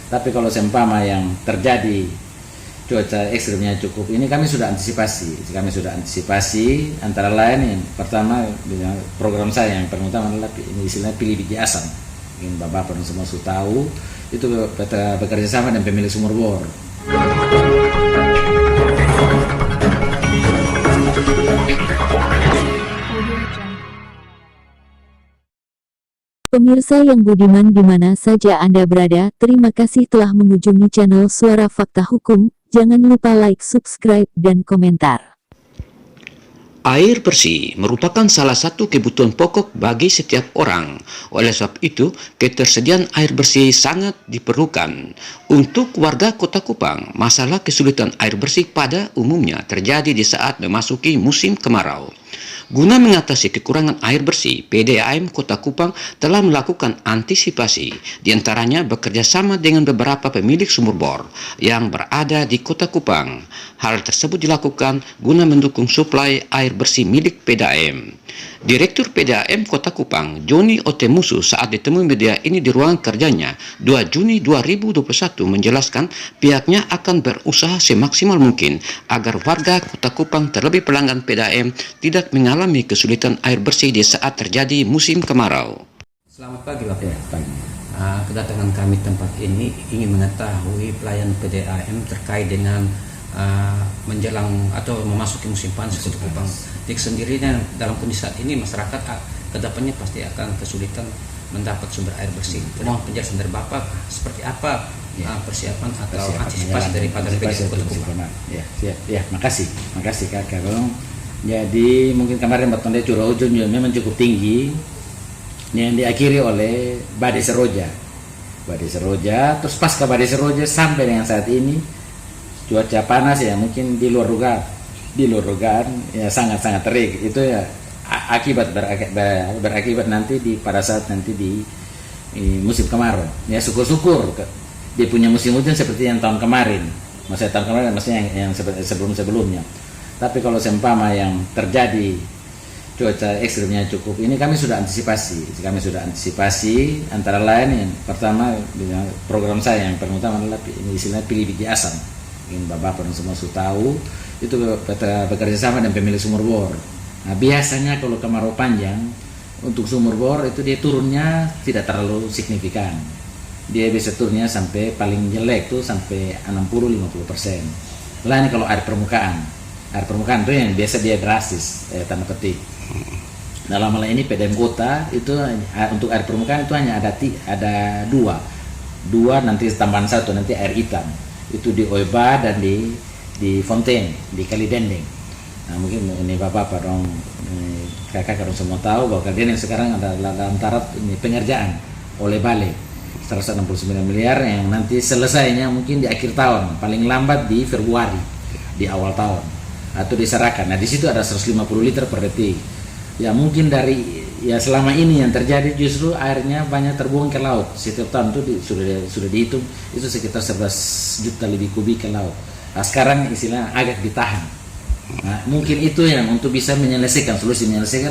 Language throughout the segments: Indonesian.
Tapi kalau seumpama yang terjadi cuaca ekstrimnya cukup ini, kami sudah antisipasi antara lain yang pertama program saya yang paling utama adalah ini istilahnya pilih biji asam. Mungkin bapak dan semua sudah tahu itu bekerja sama dengan pemilik sumur bor. Pemirsa yang budiman di mana saja Anda berada, terima kasih telah mengunjungi channel Suara Fakta Hukum. Jangan lupa like, subscribe, dan komentar. Air bersih merupakan salah satu kebutuhan pokok bagi setiap orang. Oleh sebab itu, ketersediaan air bersih sangat diperlukan. Untuk warga Kota Kupang, masalah kesulitan air bersih pada umumnya terjadi di saat memasuki musim kemarau. Guna mengatasi kekurangan air bersih, PDAM Kota Kupang telah melakukan antisipasi, diantaranya bekerja sama dengan beberapa pemilik sumur bor yang berada di Kota Kupang. Hal tersebut dilakukan guna mendukung suplai air bersih milik PDAM. Direktur PDAM Kota Kupang, Joni Otemusu, saat ditemui media ini di ruangan kerjanya 2 Juni 2021 menjelaskan pihaknya akan berusaha semaksimal mungkin agar warga Kota Kupang, terlebih pelanggan PDAM, tidak mengalami kesulitan air bersih di saat terjadi musim kemarau. Selamat pagi Bapak. Kedatangan kami tempat ini ingin mengetahui pelayanan PDAM terkait dengan menjelang atau memasuki musim panas Kota Kupang. Jadi sendirinya dalam kondisi saat ini masyarakat kedepannya pasti akan kesulitan mendapat sumber air bersih. Mohon penjelasan dari Bapak seperti apa persiapan atau antisipasi daripada PDAM Kota Kupang. Ya, makasih Kak Karong. Jadi mungkin kemarin Batonde curah hujan memang cukup tinggi yang diakhiri oleh badai seroja. Terus pasca badai seroja sampai dengan saat ini cuaca panas ya, mungkin di luar dugaan ya, sangat terik. Itu ya berakibat nanti pada saat nanti di musim kemarau. Ya syukur dia punya musim hujan seperti yang tahun kemarin. Maksudnya yang sebelumnya. Tapi kalau seumpama yang terjadi cuaca ekstrimnya cukup ini, kami sudah antisipasi antara lain yang pertama program saya yang paling utama adalah ini istilahnya pilih biji asam. Mungkin bapak dan semua sudah tahu itu bekerja sama dengan pemilik sumur bor. Nah, biasanya kalau kemarau panjang untuk sumur bor itu dia turunnya tidak terlalu signifikan. Dia bisa turunnya sampai paling jelek tuh sampai 60-50%. Lain kalau air permukaan itu yang biasa dia drastis, tanda petik. Dalam hal ini PDAM Kota itu untuk air permukaan itu hanya ada dua nanti tambahan satu nanti air hitam. Itu di Oiba dan di Fontaine, di Kali Dendeng. Nah, mungkin ini bapak dong kakak semua tahu bahwa Kali Dendeng sekarang adalah dalam taraf ini pengerjaan oleh Balai 169 miliar yang nanti selesainya mungkin di akhir tahun, paling lambat di Februari, di awal tahun atau diserahkan. Nah, di situ ada 150 liter per detik. Ya mungkin selama ini yang terjadi justru airnya banyak terbuang ke laut. Setiap tahun itu sudah dihitung itu sekitar 11 juta lebih kubik ke laut. Nah, sekarang istilah agak ditahan. Nah, mungkin itu yang untuk bisa menyelesaikan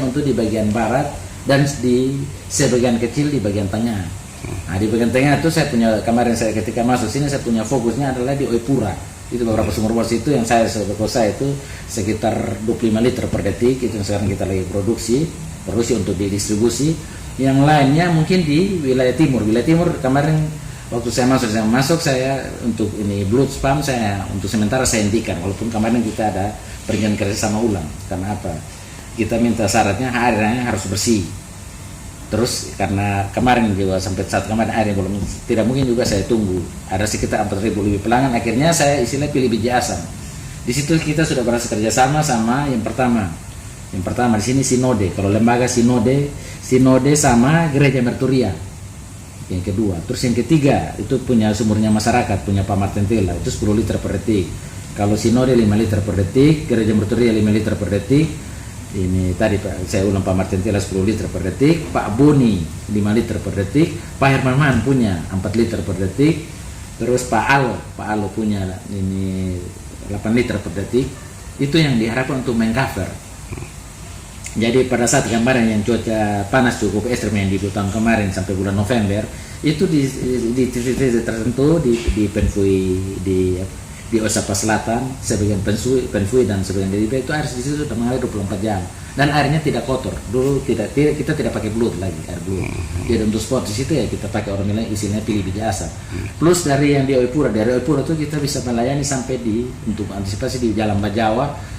untuk di bagian barat dan di sebagian kecil di bagian tengah. Nah, di bagian tengah itu saya punya kemarin ketika masuk sini saya punya fokusnya adalah di Oipura. Itu beberapa sumur bor itu yang saya itu sekitar 25 liter per detik, itu yang sekarang kita lagi produksi untuk didistribusi. Yang lainnya mungkin di wilayah timur kemarin waktu saya masuk saya untuk ini blood spam saya untuk sementara saya hentikan, walaupun kemarin kita ada perjanjian kerjasama ulang. Karena apa? Kita minta syaratnya airnya harus bersih. Terus karena kemarin juga sampai saat kemarin airnya belum, tidak mungkin juga saya tunggu. Ada sekitar 4.000 lebih pelanggan, akhirnya saya pilih biji asam. Di situ kita sudah berhasil kerjasama sama yang pertama di sini Sinode. Kalau lembaga Sinode sama Gereja Merturia. Yang kedua, terus yang ketiga itu punya sumurnya masyarakat, punya Pak Martin Tela, itu 10 liter per detik. Kalau Sinode 5 liter per detik, Gereja Merturia 5 liter per detik. Ini tadi saya ulang, Pak Martin Tela 10 liter per detik, Pak Boni 5 liter per detik, Pak Herman punya 4 liter per detik, terus Pak Alo punya ini 8 liter per detik. Itu yang diharapkan untuk mengcover Jadi pada saat kemarin yang cuaca panas cukup ekstrim yang di tahun kemarin sampai bulan November, itu di titik-titik tertentu di Penfui, di Osapa Selatan, sebagian Penfui dan sebagian dari itu air di situ sudah mengalir 24 jam dan airnya tidak kotor. Dulu kita tidak pakai belut lagi, air belut. Jadi untuk spot di situ ya kita pakai orang bilang isinya pilih biji asam. Plus dari yang di Oipura, dari Oipura itu kita bisa melayani sampai untuk antisipasi di Jalan Bajawa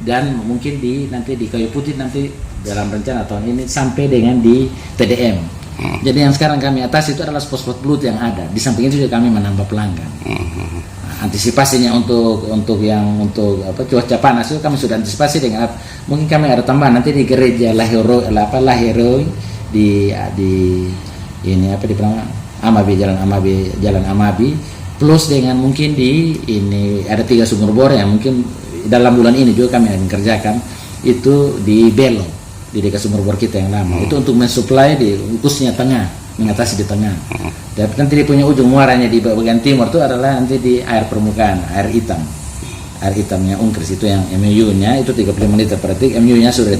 dan mungkin nanti di Kayu Putih nanti dalam rencana tahun ini sampai dengan di TDM. Jadi yang sekarang kami atas itu adalah spot-spot belut yang ada. Di samping itu juga kami menambah pelanggan. Antisipasinya untuk cuaca panas itu kami sudah antisipasi dengan mungkin kami ada tambahan nanti di gereja Lahero di ini di Amabi, Jalan Amabi, plus dengan mungkin di ini ada 3 sumur bor yang mungkin dalam bulan ini juga kami akan kerjakan itu di Belo, di dekat sumur bor kita yang lama. Itu untuk mensuplai di khususnya tengah, mengatasi di tengah. Dan nanti dia punya ujung muaranya di bagian timur itu adalah nanti di air permukaan, air hitamnya Unkris itu yang MUU-nya itu 35 liter per detik. MUU-nya sudah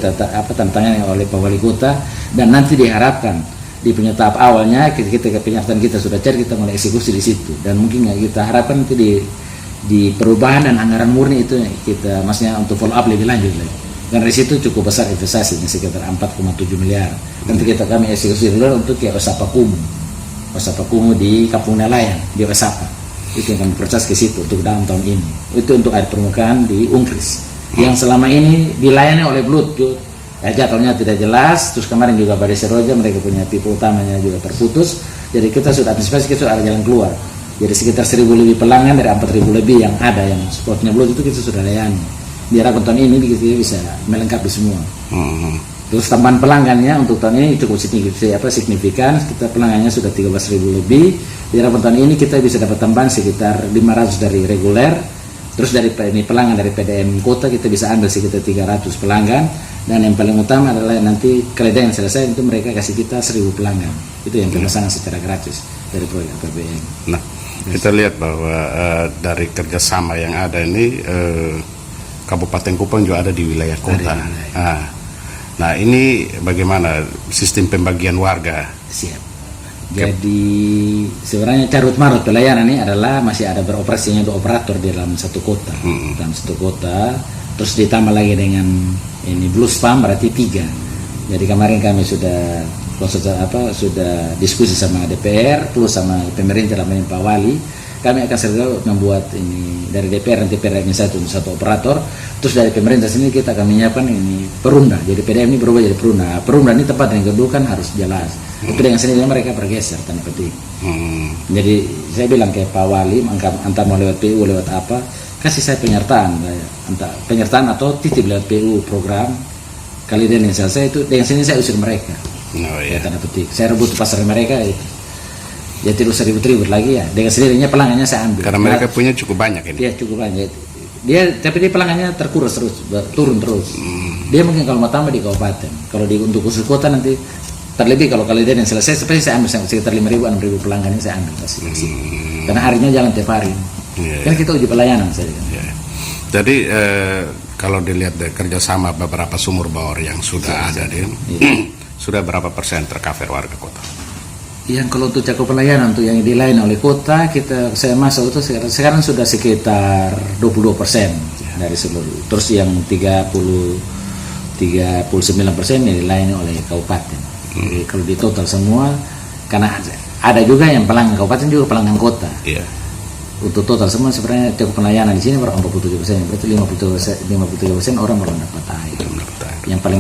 tantangannya oleh Pak Wali Kota dan nanti diharapkan di punya tahap awalnya kita penyertaan kita sudah cari, kita mulai eksekusi di situ dan mungkin kita harapkan nanti di perubahan dan anggaran murni itu kita maksudnya untuk follow up lebih lanjut lagi. Dan dari situ cukup besar investasinya sekitar 4,7 miliar. Nanti kami eksekusi dulu untuk kayak Osapa Kumuh di Kampung Nelayan di Osapa. Itu yang kami proses ke situ untuk dalam tahun ini. Itu untuk air permukaan di Unkris. Yang selama ini dilayani oleh Blut. Jadwalnya tidak jelas. Terus kemarin juga Badai Seroja mereka punya pipa utamanya juga terputus. Jadi kita sudah antisipasi, kita sudah ada jalan keluar. Jadi sekitar 1.000 lebih pelanggan dari 4.000 lebih yang ada yang spotnya Blut itu kita sudah layani. Diharapkan tahun ini kita bisa melengkapi semua. Terus tambahan pelanggannya untuk tahun ini cukup signifikan. Kita pelanggannya sudah 13.000 lebih. Diharapkan tahun ini kita bisa dapat tambahan sekitar 500 dari reguler. Terus dari ini pelanggan dari PDM kota kita bisa ambil sekitar 300 pelanggan. Dan yang paling utama adalah nanti keledai yang selesai itu mereka kasih kita 1.000 pelanggan. Itu yang pemasangan secara gratis dari proyek APBN. Nah, kita lihat bahwa dari kerjasama yang ada ini Kabupaten Kupang juga ada di wilayah kota. Nah ini bagaimana sistem pembagian warga? Siap. Jadi sebenarnya carut marut pelayanan ini adalah masih ada beroperasinya 2 operator di dalam satu kota. Dalam satu kota. Terus ditambah lagi dengan ini Blue Spam berarti 3. Jadi kemarin kami sudah diskusi sama DPR plus sama pemerintah dalam Pak Wali. Kami akan segera membuat ini dari DPR nanti PDM satu operator, terus dari pemerintah sini kita akan menyiapkan ini perumda. Jadi PDM ini berubah jadi perumda. Perumda ini tempat yang kedua kan harus jelas. Tapi dengan sendirinya mereka bergeser tanda petik. Jadi saya bilang ke Pak Wali, antar mau lewat PU lewat apa, kasih saya penyertaan atau titip lewat PU program. Kali dia yang selesai itu dengan sini saya usir mereka. Tanda petik. Saya rebut pasar mereka itu. Ya tidak usah ribut-ribut lagi ya. Dengan sendirinya pelanggannya saya ambil. Karena mereka punya cukup banyak ini. Iya cukup banyak. Tapi dia pelanggannya terkurus terus, turun terus. Dia mungkin kalau mau tambah di kabupaten. Kalau untuk khusus kota nanti terlebih kalau dia yang selesai, seperti saya ambil sekitar 5.000-6.000 pelanggannya saya ambil pasti. Karena harinya jalan tiap hari. Kan kita uji pelayanan saja. Jadi kalau dilihat dari kerjasama beberapa sumur bor yang sudah ada, sudah berapa persen tercover warga kota? Yang kalau untuk cakup pelayanan untuk yang dilayani oleh kota saya masuk itu sekarang sudah sekitar 22% dari seluruh. Terus yang 39% yang dilayani oleh kabupaten. Jadi kalau di total semua, karena ada juga yang pelanggan kabupaten juga pelanggan kota. Untuk total semua sebenarnya cakup pelayanan di sini berapa 47%, berarti 53% orang belum dapat air. Yang paling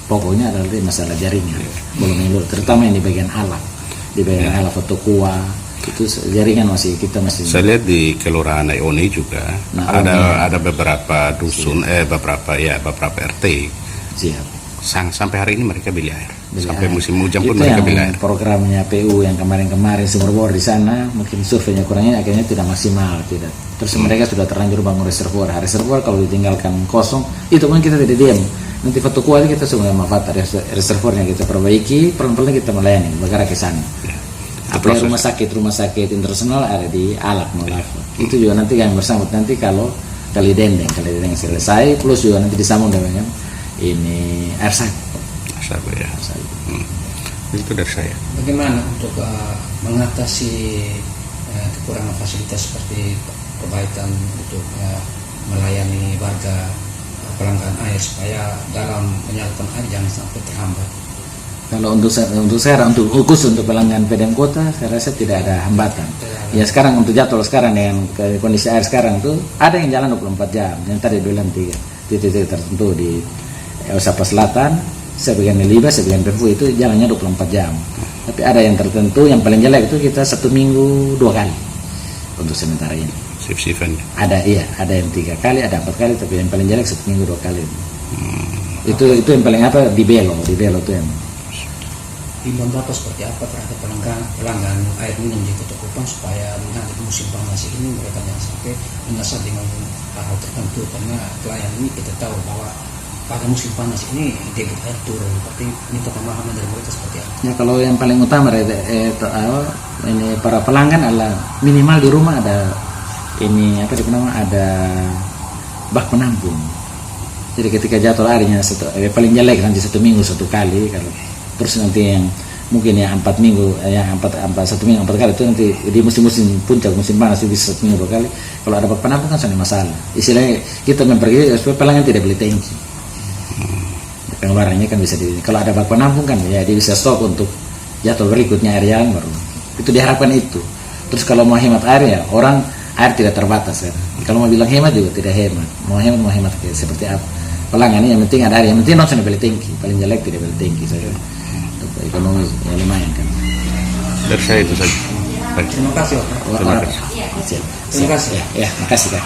pokoknya adalah masalah jaringan, belum menyeluruh, terutama yang di bagian alat, foto kuah, itu jaringan kita masih. Saya lihat di Kelurahan Ioni juga ada beberapa dusun, beberapa RT. Siap. Sampai hari ini mereka beli air. Sampai musim hujan pun mereka beli air. Programnya PU yang kemarin sumur bor di sana, mungkin surveinya kurangnya akhirnya tidak maksimal, tidak. Terus mereka sudah terlanjur bangun reservoir. Reservoir kalau ditinggalkan kosong, itu pun kita tidak diam. Nanti foto kuali kita sudah manfaat reservoirnya kita perbaiki, pelan-pelan kita melayani bergerak ke sana. Apalagi rumah sakit internasional ada di Alak Molava. Itu juga nanti yang bersambut nanti kalau kali dendeng selesai, plus juga nanti disambung dengan ini air sagu. Sabar ya. Itu dari saya. Bagaimana untuk mengatasi kekurangan fasilitas seperti perbaikan untuk melayani warga pelanggan air supaya dalam menyalurkan air jangan sampai terhambat? Kalau untuk sekarang, untuk khusus untuk pelanggan PDAM kota, saya rasa tidak ada hambatan. Ya sekarang untuk jadwal sekarang dengan kondisi air sekarang itu ada yang jalan 24 jam. Yang tadi bilang 3 titik tertentu di Osapa Selatan, sebagian Liba, sebagian Pemfu itu jalannya 24 jam. Tapi ada yang tertentu yang paling jelek itu kita 1 minggu 2 kali untuk sementara ini. Shift-shiftan. Ada yang 3 kali, ada 4 kali, tapi yang paling jelek 1 minggu 2 kali. Itu yang paling apa di Belo itu yang. Himbauan Bapak seperti apa terhadap pelanggan air minum di Kota Kupang supaya nanti musim panas ini mereka jangan sampai menyasar dengan hal tertentu, karena pelayan ini kita tahu bahwa pada musim panas ini debit air turun. Tapi minta pemahaman dari mereka seperti apa? Ya kalau yang paling utama ini para pelanggan adalah minimal di rumah ada ini ada bak penampung. Jadi ketika jatuh airnya paling jelek nanti 1 minggu 1 kali, kalau terus nanti yang mungkin yang 4 minggu yang 1 minggu 4 kali itu nanti di musim puncak musim panas itu bisa 1 minggu 2 kali. Kalau ada bak penampung kan tidak masalah. Istilahnya kita mempergi supaya pelanggan tidak beli tangki. Pengeluarannya kan bisa kalau ada bak penampung kan ya dia bisa stok untuk jadwal berikutnya air yang baru. Itu diharapkan itu. Terus kalau mau hemat air ya orang air tidak terbatas kan. Kalau mau bilang hemat juga tidak hemat. Mau hemat seperti apa? Pelanggan ini yang penting ada air, yang penting nonton beli tangki. Paling jelek tidak beli tangki saja. Ekonomi ya lumayan kan. Dari saya itu saja. Baik. Terima kasih, Pak. Terima kasih. Terima kasih. Ya, makasih kan.